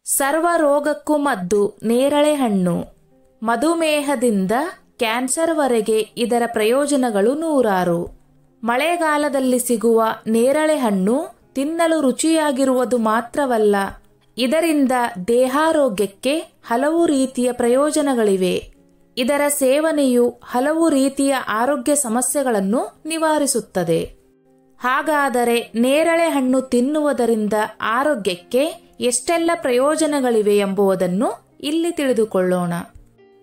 ಸರ್ವ ರೋಗಕ್ಕೂ ಮದ್ದು ನೇರಳೆ ಹಣ್ಣು. ಮಧುಮೇಹದಿಂದ ಕ್ಯಾನ್ಸರ್ವರೆಗೆ ಇದರ ಪ್ರಯೋಜನಗಳು ನೂರಾರು. ಮಳೆಗಾಲದಲ್ಲಿ ಸಿಗುವ ನೇರಳೆ ಹಣ್ಣು ತಿನ್ನಲು ರುಚಿಯಾಗಿರುವುದು ಮಾತ್ರವಲ್ಲ, ಇದರಿಂದ ದೇಹಾರೋಗ್ಯಕ್ಕೆ ಹಲವು ರೀತಿಯ ಪ್ರಯೋಜನಗಳಿವೆ. ಇದರ ಸೇವನೆಯು ಹಲವು ರೀತಿಯ ಆರೋಗ್ಯ ಸಮಸ್ಯೆಗಳನ್ನು ನಿವಾರಿಸುತ್ತದೆ. ಹಾಗಾದರೆ ನೇರಳೆ ಹಣ್ಣು ತಿನ್ನುವುದರಿಂದ ಆರೋಗ್ಯಕ್ಕೆ ಎಷ್ಟೆಲ್ಲ ಪ್ರಯೋಜನಗಳಿವೆ ಎಂಬುದನ್ನು ಇಲ್ಲಿ ತಿಳಿದುಕೊಳ್ಳೋಣ.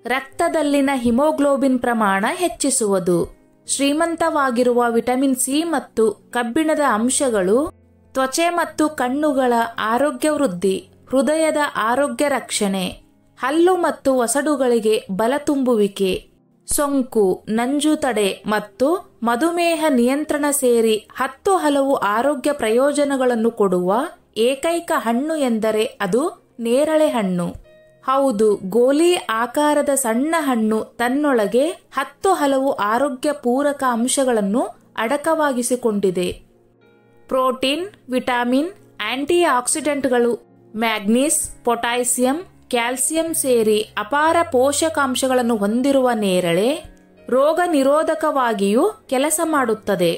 ರಕ್ತದಲ್ಲಿನ ಹಿಮೋಗ್ಲೋಬಿನ್ ಪ್ರಮಾಣ ಹೆಚ್ಚಿಸುವುದು, ಶ್ರೀಮಂತವಾಗಿರುವ ವಿಟಮಿನ್ ಸಿ ಮತ್ತು ಕಬ್ಬಿಣದ ಅಂಶಗಳು ತ್ವಚೆ ಮತ್ತು ಕಣ್ಣುಗಳ ಆರೋಗ್ಯ ವೃದ್ಧಿ, ಹೃದಯದ ಆರೋಗ್ಯ ರಕ್ಷಣೆ, ಹಲ್ಲು ಮತ್ತು ಒಸಡುಗಳಿಗೆ ಬಲ ತುಂಬುವಿಕೆ, ಸೋಂಕು, ನಂಜು ತಡೆ ಮತ್ತು ಮಧುಮೇಹ ನಿಯಂತ್ರಣ ಸೇರಿ 10 ಹಲವು ಆರೋಗ್ಯ ಪ್ರಯೋಜನಗಳನ್ನು ಕೊಡುವ ಏಕೈಕ ಹಣ್ಣು ಎಂದರೆ ಅದು ನೇರಳೆ ಹಣ್ಣು. ಹೌದು, ಗೋಲಿ ಆಕಾರದ ಸಣ್ಣ ಹಣ್ಣು ತನ್ನೊಳಗೆ 10 ಹಲವು ಆರೋಗ್ಯ ಪೂರಕ ಅಂಶಗಳನ್ನು ಅಡಕವಾಗಿಸಿಕೊಂಡಿದೆ. ಪ್ರೋಟೀನ್, ವಿಟಮಿನ್, ಆಂಟಿ ಆಕ್ಸಿಡೆಂಟ್ಗಳು, ಮ್ಯಾಗ್ನೀಸ್, ಪೊಟ್ಯಾಸಿಯಂ, ಕ್ಯಾಲ್ಸಿಯಂ ಸೇರಿ ಅಪಾರ ಪೋಷಕಾಂಶಗಳನ್ನು ಹೊಂದಿರುವ ನೇರಳೆ ರೋಗ ನಿರೋಧಕವಾಗಿಯೂ ಕೆಲಸ ಮಾಡುತ್ತದೆ.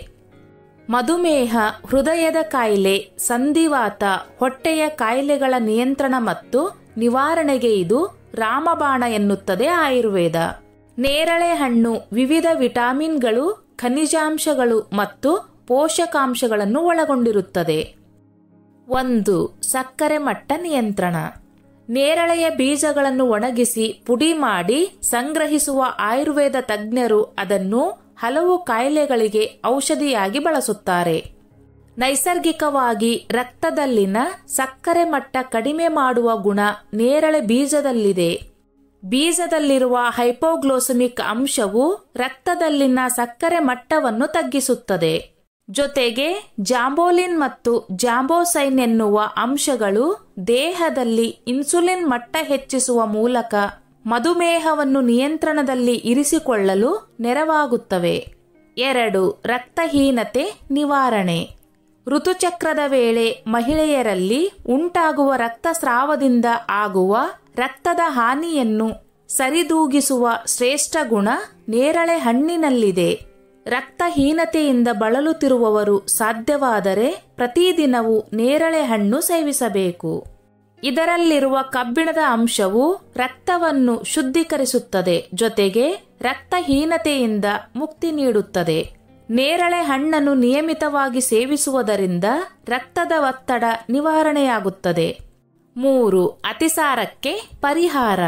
ಮಧುಮೇಹ, ಹೃದಯದ ಕಾಯಿಲೆ, ಸಂಧಿವಾತ, ಹೊಟ್ಟೆಯ ಕಾಯಿಲೆಗಳ ನಿಯಂತ್ರಣ ಮತ್ತು ನಿವಾರಣೆಗೆ ಇದು ರಾಮಬಾಣ ಎನ್ನುತ್ತದೆ ಆಯುರ್ವೇದ. ನೇರಳೆ ಹಣ್ಣು ವಿವಿಧ ವಿಟಮಿನ್ಗಳು, ಖನಿಜಾಂಶಗಳು ಮತ್ತು ಪೋಷಕಾಂಶಗಳನ್ನು ಒಳಗೊಂಡಿರುತ್ತದೆ. 1. ಸಕ್ಕರೆ ಮಟ್ಟ ನಿಯಂತ್ರಣ. ನೇರಳೆಯ ಬೀಜಗಳನ್ನು ಒಣಗಿಸಿ ಪುಡಿ ಮಾಡಿ ಸಂಗ್ರಹಿಸುವ ಆಯುರ್ವೇದ ತಜ್ಞರು ಅದನ್ನು ಹಲವು ಕಾಯಿಲೆಗಳಿಗೆ ಔಷಧಿಯಾಗಿ ಬಳಸುತ್ತಾರೆ. ನೈಸರ್ಗಿಕವಾಗಿ ರಕ್ತದಲ್ಲಿನ ಸಕ್ಕರೆ ಮಟ್ಟ ಕಡಿಮೆ ಮಾಡುವ ಗುಣ ನೇರಳೆ ಬೀಜದಲ್ಲಿದೆ. ಬೀಜದಲ್ಲಿರುವ ಹೈಪೋಗ್ಲೈಸೆಮಿಕ್ ಅಂಶವು ರಕ್ತದಲ್ಲಿನ ಸಕ್ಕರೆ ಮಟ್ಟವನ್ನು ತಗ್ಗಿಸುತ್ತದೆ. ಜೊತೆಗೆ ಜಾಂಬೋಲಿನ್ ಮತ್ತು ಜಾಂಬೋಸೈನ್ ಎನ್ನುವ ಅಂಶಗಳು ದೇಹದಲ್ಲಿ ಇನ್ಸುಲಿನ್ ಮಟ್ಟ ಹೆಚ್ಚಿಸುವ ಮೂಲಕ ಮಧುಮೇಹವನ್ನು ನಿಯಂತ್ರಣದಲ್ಲಿ ಇರಿಸಿಕೊಳ್ಳಲು ನೆರವಾಗುತ್ತವೆ. 2. ರಕ್ತಹೀನತೆ ನಿವಾರಣೆ. ಋತುಚಕ್ರದ ವೇಳೆ ಮಹಿಳೆಯರಲ್ಲಿ ಉಂಟಾಗುವ ರಕ್ತಸ್ರಾವದಿಂದ ಆಗುವ ರಕ್ತದ ಹಾನಿಯನ್ನು ಸರಿದೂಗಿಸುವ ಶ್ರೇಷ್ಠ ಗುಣ ನೇರಳೆ ಹಣ್ಣಿನಲ್ಲಿದೆ. ರಕ್ತಹೀನತೆಯಿಂದ ಬಳಲುತ್ತಿರುವವರು ಸಾಧ್ಯವಾದರೆ ಪ್ರತಿದಿನವೂ ನೇರಳೆ ಹಣ್ಣು ಸೇವಿಸಬೇಕು. ಇದರಲ್ಲಿರುವ ಕಬ್ಬಿಣದ ಅಂಶವು ರಕ್ತವನ್ನು ಶುದ್ಧೀಕರಿಸುತ್ತದೆ, ಜೊತೆಗೆ ರಕ್ತಹೀನತೆಯಿಂದ ಮುಕ್ತಿ ನೀಡುತ್ತದೆ. ನೇರಳೆ ಹಣ್ಣನ್ನು ನಿಯಮಿತವಾಗಿ ಸೇವಿಸುವುದರಿಂದ ರಕ್ತದ ಒತ್ತಡ ನಿವಾರಣೆಯಾಗುತ್ತದೆ. 3. ಅತಿಸಾರಕ್ಕೆ ಪರಿಹಾರ.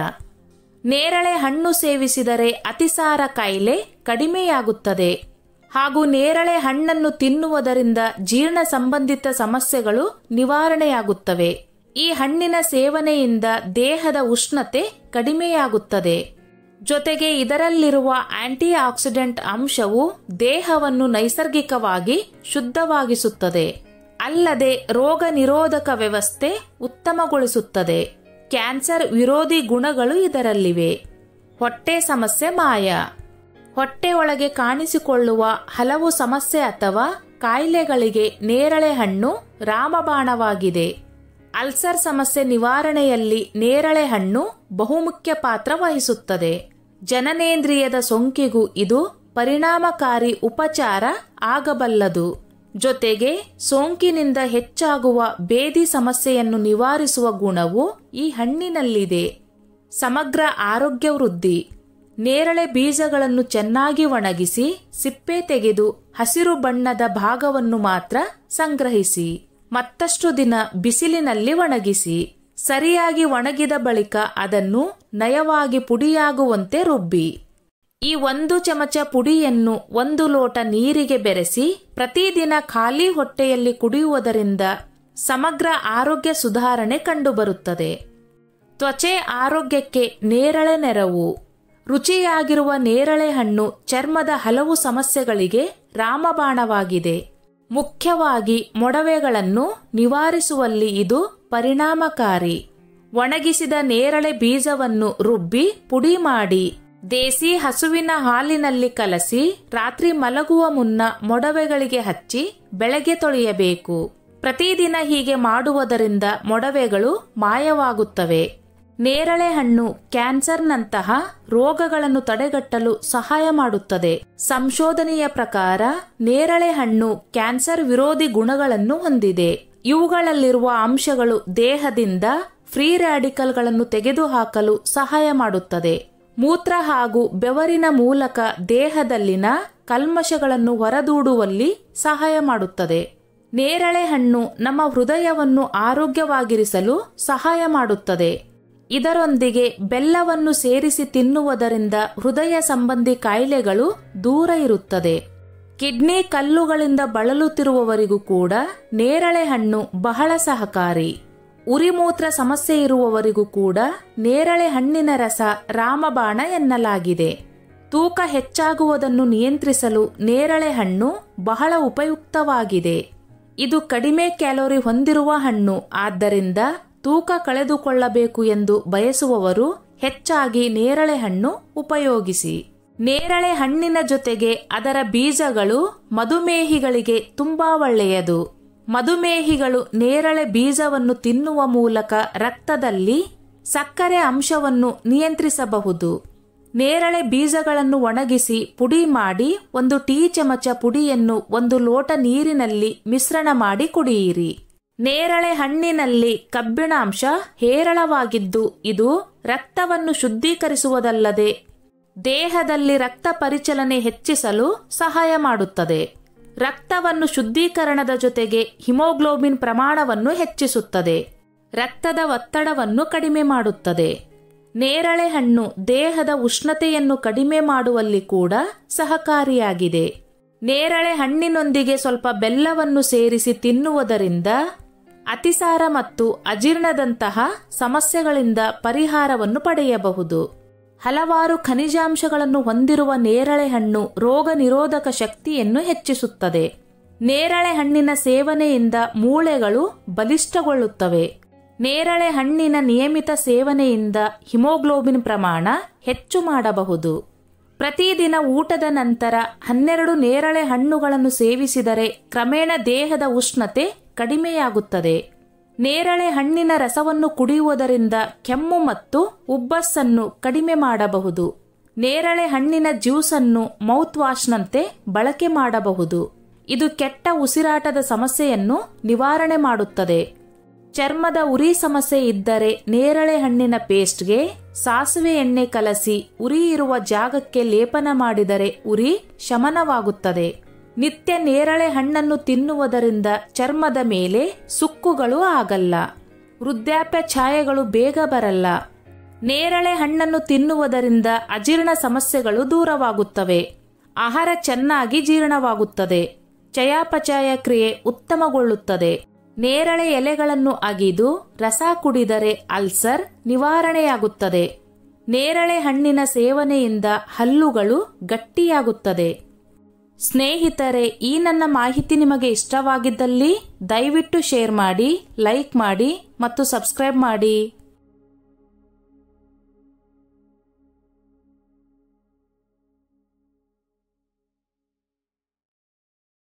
ನೇರಳೆ ಹಣ್ಣು ಸೇವಿಸಿದರೆ ಅತಿಸಾರ ಕಾಯಿಲೆ ಕಡಿಮೆಯಾಗುತ್ತದೆ ಹಾಗೂ ನೇರಳೆ ಹಣ್ಣನ್ನು ತಿನ್ನುವುದರಿಂದ ಜೀರ್ಣ ಸಂಬಂಧಿತ ಸಮಸ್ಯೆಗಳು ನಿವಾರಣೆಯಾಗುತ್ತವೆ. ಈ ಹಣ್ಣಿನ ಸೇವನೆಯಿಂದ ದೇಹದ ಉಷ್ಣತೆ ಕಡಿಮೆಯಾಗುತ್ತದೆ. ಜೊತೆಗೆ ಇದರಲ್ಲಿರುವ ಆಂಟಿ ಆಕ್ಸಿಡೆಂಟ್ ಅಂಶವು ದೇಹವನ್ನು ನೈಸರ್ಗಿಕವಾಗಿ ಶುದ್ಧವಾಗಿಸುತ್ತದೆ. ಅಲ್ಲದೆ ರೋಗ ನಿರೋಧಕ ವ್ಯವಸ್ಥೆ ಉತ್ತಮಗೊಳಿಸುತ್ತದೆ. ಕ್ಯಾನ್ಸರ್ ವಿರೋಧಿ ಗುಣಗಳು ಇದರಲ್ಲಿವೆ. ಹೊಟ್ಟೆ ಸಮಸ್ಯೆ ಮಾಯ. ಹೊಟ್ಟೆ ಒಳಗೆ ಕಾಣಿಸಿಕೊಳ್ಳುವ ಹಲವು ಸಮಸ್ಯೆ ಅಥವಾ ಕಾಯಿಲೆಗಳಿಗೆ ನೇರಳೆ ಹಣ್ಣು ರಾಮಬಾಣವಾಗಿದೆ. ಅಲ್ಸರ್ ಸಮಸ್ಯೆ ನಿವಾರಣೆಯಲ್ಲಿ ನೇರಳೆ ಹಣ್ಣು ಬಹುಮುಖ್ಯ ಪಾತ್ರ ವಹಿಸುತ್ತದೆ. ಜನನೇಂದ್ರಿಯದ ಸೋಂಕಿಗೂ ಇದು ಪರಿಣಾಮಕಾರಿ ಉಪಚಾರ ಆಗಬಲ್ಲದು. ಜೊತೆಗೆ ಸೋಂಕಿನಿಂದ ಹೆಚ್ಚಾಗುವ ಬೇದಿ ಸಮಸ್ಯೆಯನ್ನು ನಿವಾರಿಸುವ ಗುಣವು ಈ ಹಣ್ಣಿನಲ್ಲಿದೆ. ಸಮಗ್ರ ಆರೋಗ್ಯ ವೃದ್ಧಿ. ನೇರಳೆ ಬೀಜಗಳನ್ನು ಚೆನ್ನಾಗಿ ಒಣಗಿಸಿ ಸಿಪ್ಪೆ ತೆಗೆದು ಹಸಿರು ಬಣ್ಣದ ಭಾಗವನ್ನು ಮಾತ್ರ ಸಂಗ್ರಹಿಸಿ ಮತ್ತಷ್ಟು ದಿನ ಬಿಸಿಲಿನಲ್ಲಿ ಒಣಗಿಸಿ ಸರಿಯಾಗಿ ಒಣಗಿದ ಬಳಿಕ ಅದನ್ನು ನಯವಾಗಿ ಪುಡಿಯಾಗುವಂತೆ ರುಬ್ಬಿ ಈ 1 ಚಮಚ ಪುಡಿಯನ್ನು 1 ಲೋಟ ನೀರಿಗೆ ಬೆರೆಸಿ ಪ್ರತಿದಿನ ಖಾಲಿ ಹೊಟ್ಟೆಯಲ್ಲಿ ಕುಡಿಯುವುದರಿಂದ ಸಮಗ್ರ ಆರೋಗ್ಯ ಸುಧಾರಣೆ ಕಂಡುಬರುತ್ತದೆ. ತ್ವಚೆ ಆರೋಗ್ಯಕ್ಕೆ ನೇರಳೆ ನೆರವು. ರುಚಿಯಾಗಿರುವ ನೇರಳೆ ಹಣ್ಣು ಚರ್ಮದ ಹಲವು ಸಮಸ್ಯೆಗಳಿಗೆ ರಾಮಬಾಣವಾಗಿದೆ. ಮುಖ್ಯವಾಗಿ ಮೊಡವೆಗಳನ್ನು ನಿವಾರಿಸುವಲ್ಲಿ ಇದು ಪರಿಣಾಮಕಾರಿ. ಒಣಗಿಸಿದ ನೇರಳೆ ಬೀಜವನ್ನು ರುಬ್ಬಿ ಪುಡಿ ಮಾಡಿ ದೇಸಿ ಹಸುವಿನ ಹಾಲಿನಲ್ಲಿ ಕಲಸಿ ರಾತ್ರಿ ಮಲಗುವ ಮುನ್ನ ಮೊಡವೆಗಳಿಗೆ ಹಚ್ಚಿ ಬೆಳಗ್ಗೆ ತೊಳೆಯಬೇಕು. ಪ್ರತಿದಿನ ಹೀಗೆ ಮಾಡುವುದರಿಂದ ಮೊಡವೆಗಳು ಮಾಯವಾಗುತ್ತವೆ. ನೇರಳೆ ಹಣ್ಣು ಕ್ಯಾನ್ಸರ್ನಂತಹ ರೋಗಗಳನ್ನು ತಡೆಗಟ್ಟಲು ಸಹಾಯ ಮಾಡುತ್ತದೆ. ಸಂಶೋಧನೆಯ ಪ್ರಕಾರ ನೇರಳೆ ಹಣ್ಣು ಕ್ಯಾನ್ಸರ್ ವಿರೋಧಿ ಗುಣಗಳನ್ನು ಹೊಂದಿದೆ. ಇವುಗಳಲ್ಲಿರುವ ಅಂಶಗಳು ದೇಹದಿಂದ ಫ್ರೀ ರ್ಯಾಡಿಕಲ್ಗಳನ್ನು ತೆಗೆದುಹಾಕಲು ಸಹಾಯ ಮಾಡುತ್ತದೆ. ಮೂತ್ರ ಹಾಗೂ ಬೆವರಿನ ಮೂಲಕ ದೇಹದಲ್ಲಿನ ಕಲ್ಮಶಗಳನ್ನು ಹೊರದೂಡುವಲ್ಲಿ ಸಹಾಯ ಮಾಡುತ್ತದೆ. ನೇರಳೆ ಹಣ್ಣು ನಮ್ಮ ಹೃದಯವನ್ನು ಆರೋಗ್ಯವಾಗಿರಿಸಲು ಸಹಾಯ ಮಾಡುತ್ತದೆ. ಇದರೊಂದಿಗೆ ಬೆಲ್ಲವನ್ನು ಸೇರಿಸಿ ತಿನ್ನುವುದರಿಂದ ಹೃದಯ ಸಂಬಂಧಿ ಕಾಯಿಲೆಗಳು ದೂರ ಇರುತ್ತದೆ. ಕಿಡ್ನಿ ಕಲ್ಲುಗಳಿಂದ ಬಳಲುತ್ತಿರುವವರಿಗೂ ಕೂಡ ನೇರಳೆ ಹಣ್ಣು ಬಹಳ ಸಹಕಾರಿ. ಉರಿಮೂತ್ರ ಸಮಸ್ಯೆ ಇರುವವರಿಗೂ ಕೂಡ ನೇರಳೆ ಹಣ್ಣಿನ ರಸ ರಾಮಬಾಣ ಎನ್ನಲಾಗಿದೆ. ತೂಕ ಹೆಚ್ಚಾಗುವುದನ್ನು ನಿಯಂತ್ರಿಸಲು ನೇರಳೆ ಹಣ್ಣು ಬಹಳ ಉಪಯುಕ್ತವಾಗಿದೆ. ಇದು ಕಡಿಮೆ ಕ್ಯಾಲೋರಿ ಹೊಂದಿರುವ ಹಣ್ಣು. ಆದ್ದರಿಂದ ತೂಕ ಕಳೆದುಕೊಳ್ಳಬೇಕು ಎಂದು ಬಯಸುವವರು ಹೆಚ್ಚಾಗಿ ನೇರಳೆ ಹಣ್ಣು ಉಪಯೋಗಿಸಿ. ನೇರಳೆ ಹಣ್ಣಿನ ಜೊತೆಗೆ ಅದರ ಬೀಜಗಳು ಮಧುಮೇಹಿಗಳಿಗೆ ತುಂಬಾ ಒಳ್ಳೆಯದು. ಮಧುಮೇಹಿಗಳು ನೇರಳೆ ಬೀಜವನ್ನು ತಿನ್ನುವ ಮೂಲಕ ರಕ್ತದಲ್ಲಿ ಸಕ್ಕರೆ ಅಂಶವನ್ನು ನಿಯಂತ್ರಿಸಬಹುದು. ನೇರಳೆ ಬೀಜಗಳನ್ನು ಒಣಗಿಸಿ ಪುಡಿ ಮಾಡಿ 1 ಟೀ ಚಮಚ ಪುಡಿಯನ್ನು 1 ಲೋಟ ನೀರಿನಲ್ಲಿ ಮಿಶ್ರಣ ಮಾಡಿ ಕುಡಿಯಿರಿ. ನೇರಳೆ ಹಣ್ಣಿನಲ್ಲಿ ಕಬ್ಬಿಣಾಂಶ ಹೇರಳವಾಗಿದ್ದು ಇದು ರಕ್ತವನ್ನು ಶುದ್ಧೀಕರಿಸುವುದಲ್ಲದೆ ದೇಹದಲ್ಲಿ ರಕ್ತ ಪರಿಚಲನೆ ಹೆಚ್ಚಿಸಲು ಸಹಾಯ ಮಾಡುತ್ತದೆ. ರಕ್ತವನ್ನು ಶುದ್ಧೀಕರಣದ ಜೊತೆಗೆ ಹಿಮೋಗ್ಲೋಬಿನ್ ಪ್ರಮಾಣವನ್ನು ಹೆಚ್ಚಿಸುತ್ತದೆ. ರಕ್ತದ ಒತ್ತಡವನ್ನು ಕಡಿಮೆ ಮಾಡುತ್ತದೆ. ನೇರಳೆ ಹಣ್ಣು ದೇಹದ ಉಷ್ಣತೆಯನ್ನು ಕಡಿಮೆ ಮಾಡುವಲ್ಲಿ ಕೂಡ ಸಹಕಾರಿಯಾಗಿದೆ. ನೇರಳೆ ಹಣ್ಣಿನೊಂದಿಗೆ ಸ್ವಲ್ಪ ಬೆಲ್ಲವನ್ನು ಸೇರಿಸಿ ತಿನ್ನುವುದರಿಂದ ಅತಿಸಾರ ಮತ್ತು ಅಜೀರ್ಣದಂತಹ ಸಮಸ್ಯೆಗಳಿಂದ ಪರಿಹಾರವನ್ನು ಪಡೆಯಬಹುದು. ಹಲವಾರು ಖನಿಜಾಂಶಗಳನ್ನು ಹೊಂದಿರುವ ನೇರಳೆ ಹಣ್ಣು ರೋಗ ನಿರೋಧಕ ಶಕ್ತಿಯನ್ನು ಹೆಚ್ಚಿಸುತ್ತದೆ. ನೇರಳೆ ಹಣ್ಣಿನ ಸೇವನೆಯಿಂದ ಮೂಳೆಗಳು ಬಲಿಷ್ಠಗೊಳ್ಳುತ್ತವೆ. ನೇರಳೆ ಹಣ್ಣಿನ ನಿಯಮಿತ ಸೇವನೆಯಿಂದ ಹಿಮೋಗ್ಲೋಬಿನ್ ಪ್ರಮಾಣ ಹೆಚ್ಚು ಮಾಡಬಹುದು. ಪ್ರತಿದಿನ ಊಟದ ನಂತರ 12 ನೇರಳೆ ಹಣ್ಣುಗಳನ್ನು ಸೇವಿಸಿದರೆ ಕ್ರಮೇಣ ದೇಹದ ಉಷ್ಣತೆ ಕಡಿಮೆಯಾಗುತ್ತದೆ. ನೇರಳೆ ಹಣ್ಣಿನ ರಸವನ್ನು ಕುಡಿಯುವುದರಿಂದ ಕೆಮ್ಮು ಮತ್ತು ಉಬ್ಬಸ್ಸನ್ನು ಕಡಿಮೆ ಮಾಡಬಹುದು. ನೇರಳೆ ಹಣ್ಣಿನ ಜ್ಯೂಸನ್ನು ಮೌತ್ ವಾಶ್ನಂತೆ ಬಳಕೆ ಮಾಡಬಹುದು. ಇದು ಕೆಟ್ಟ ಉಸಿರಾಟದ ಸಮಸ್ಯೆಯನ್ನು ನಿವಾರಣೆ ಮಾಡುತ್ತದೆ. ಚರ್ಮದ ಉರಿ ಸಮಸ್ಯೆ ಇದ್ದರೆ ನೇರಳೆ ಹಣ್ಣಿನ ಪೇಸ್ಟ್ಗೆ ಸಾಸಿವೆ ಎಣ್ಣೆ ಕಲಸಿ ಉರಿ ಇರುವ ಜಾಗಕ್ಕೆ ಲೇಪನ ಮಾಡಿದರೆ ಉರಿ ಶಮನವಾಗುತ್ತದೆ. ನಿತ್ಯ ನೇರಳೆ ಹಣ್ಣನ್ನು ತಿನ್ನುವುದರಿಂದ ಚರ್ಮದ ಮೇಲೆ ಸುಕ್ಕುಗಳು ಆಗಲ್ಲ. ವೃದ್ಧಾಪ್ಯ ಛಾಯೆಗಳು ಬೇಗ ಬರಲ್ಲ. ನೇರಳೆ ಹಣ್ಣನ್ನು ತಿನ್ನುವುದರಿಂದ ಅಜೀರ್ಣ ಸಮಸ್ಯೆಗಳು ದೂರವಾಗುತ್ತವೆ. ಆಹಾರ ಚೆನ್ನಾಗಿ ಜೀರ್ಣವಾಗುತ್ತದೆ. ಚಯಾಪಚಯ ಕ್ರಿಯೆ ಉತ್ತಮಗೊಳ್ಳುತ್ತದೆ. ನೇರಳೆ ಎಲೆಗಳನ್ನು ಅಗಿದು ರಸ ಕುಡಿದರೆ ಅಲ್ಸರ್ ನಿವಾರಣೆಯಾಗುತ್ತದೆ. ನೇರಳೆ ಹಣ್ಣಿನ ಸೇವನೆಯಿಂದ ಹಲ್ಲುಗಳು ಗಟ್ಟಿಯಾಗುತ್ತದೆ. ಸ್ನೇಹಿತರೆ, ಈ ನನ್ನ ಮಾಹಿತಿ ನಿಮಗೆ ಇಷ್ಟವಾಗಿದ್ದಲ್ಲಿ ದಯವಿಟ್ಟು ಶೇರ್ ಮಾಡಿ, ಲೈಕ್ ಮಾಡಿ ಮತ್ತು ಸಬ್ಸ್ಕ್ರೈಬ್ ಮಾಡಿ.